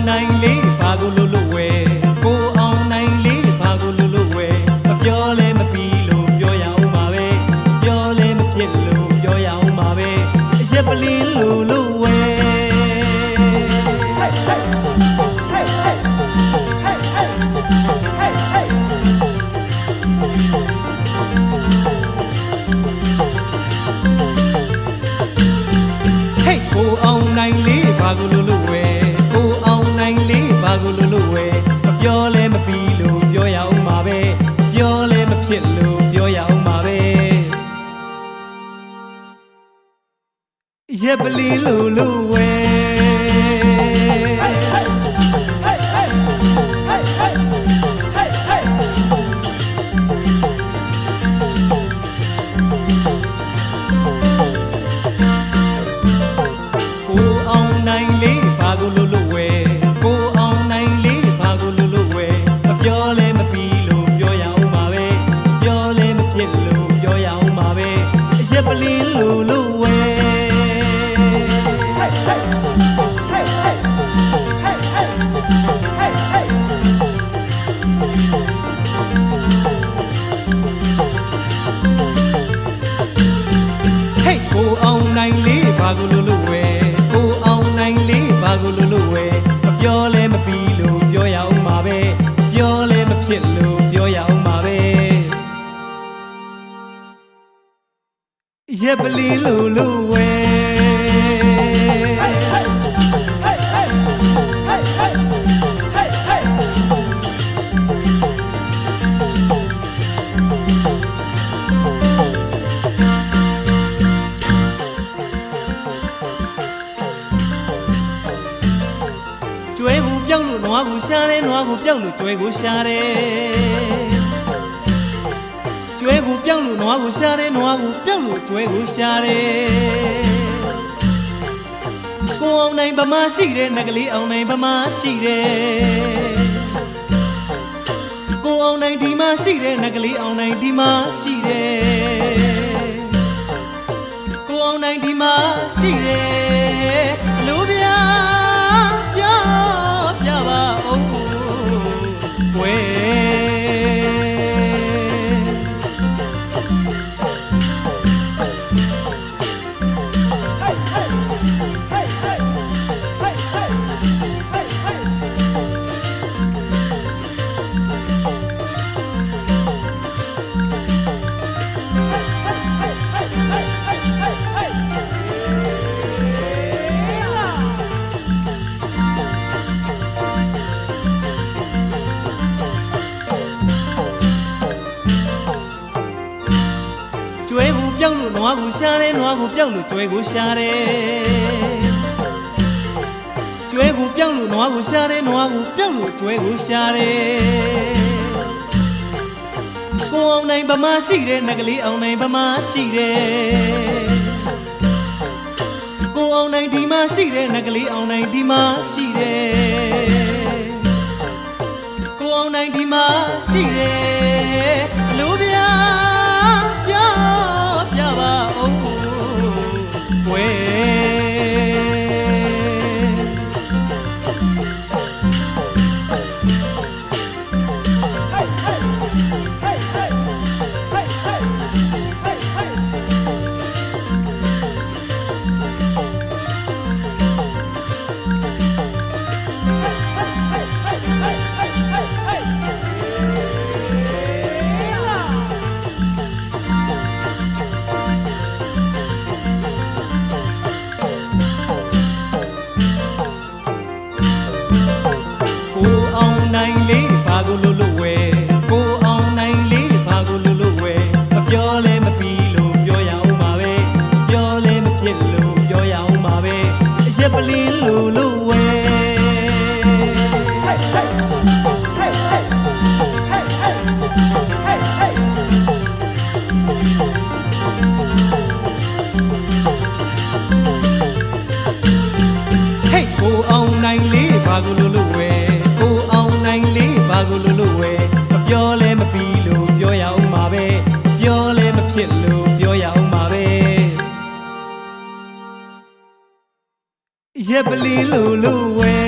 နိုင်လေးဘာကိုလို့ဝဲကိုအောင်နိုင်လေးဘာကိုလို့ဝဲမပြောလဲမပြီးလို့ပြောရအောင်ပါပဲပြောလဲမဖြစ်လို့ပြောရအောင်ပါပဲအရက်ပလင်းလို့ဝဲကိုအောင်နိုင်လေးဘာကိုလို့ဝဲကိုအောင်နိုင်လေးဘာကိုလို့ဝဲမပြောလဲမပြီးလို့ပြောရအောင်ပါပဲပြောလဲမဖြစ်လို့ပြောရအောင်ပါပဲရက်ပလင်းလို့ဝဲနိုင်လေးဘာကိုလို့ဝဲကိုအောင်နိုင်လေးဘာကိုလို့ဝဲမပြောလဲမပြီးလို့ပြောရအောင်ပါပဲပြောလဲမဖြစ်လို့ပြောရအောင်ပါပဲအရက်ပလင်းလို့ဝဲကိုအောင်နိုင်လေးဘာကိုလို့ဝဲနိုင်လေးဘာကိုလို့ဝဲမပြောလဲမပြီးလို့ပြောရအောင်ပါပဲပြောလဲမဖြစ်လို့ပြောရအောင်ပါပဲရက်ပလင်းလို့ဝဲကျွဲကိုပြောက်လို့နွားကိုရှာတယ်နွားကိုပြောက်လို့ကျွဲကိုရှာတယ်ကျွဲကိုပြောက်လို့နွားကိုရှာတယ်နွားကိုပြောက်လို့ကျွဲကိုရှာတယ်ကိုအောင်နိုင်ဗမာရှိတယ်နဂလေးအောင်နိုင်ဗမာရှိတယ်ကိုအောင်နိုင်ဒီမှာရှိတယ်နဂလေးအောင်နိုင်ဒီမှာရှိတယ်ကိုအောင်နိုင်ဒီမှာရှိတယ်လူပြပြပါအောင်ဝဲကျွဲကိုပြောက်လို့နွားကိုရှာတယ်နွားကိုပြောက်လို့ကျွဲကိုရှာတယ်ကျွဲကိုပြောက်လို့နွားကိုရှာတယ်နွားကိုပြောက်လို့ကျွဲကိုရှာတယ်ကိုအောင်နိုင်ဗမာရှိတယ်နဂလေးအောင်နိုင်ဗမာရှိတယ်ကိုအောင်နိုင်ဒီမှာရှိတယ်နဂလေးအောင်နိုင်ဒီမှာရှိတယ်ကိုအောင်နိုင်ဒီမှာရှိတယ်လူပြပြပါအောင်ဝဲကိုအောင်နိုင်လေးဘာကိုလို့ဝဲကိုအောင်နိုင်လေးဘာကိုလို့ဝဲမပြောလဲမပြီးလို့ပြောရအောင်ပါပဲပြောလဲမဖြစ်လို့ပြောရအောင်ပါပဲအရက်ပလင်းလို့ဝဲကိုအောင်နိုင်လေးဘာကိုလို့ဝဲကိုအောင်နိုင်လေးဘာကိုလို့ဝဲမပြောလဲမပြီးလို့ပြောရအောင်ပါပဲပြောလဲမဖြစ်လို့ပြောရအောင်ပါပဲရက်ပလင်းလို့ဝဲ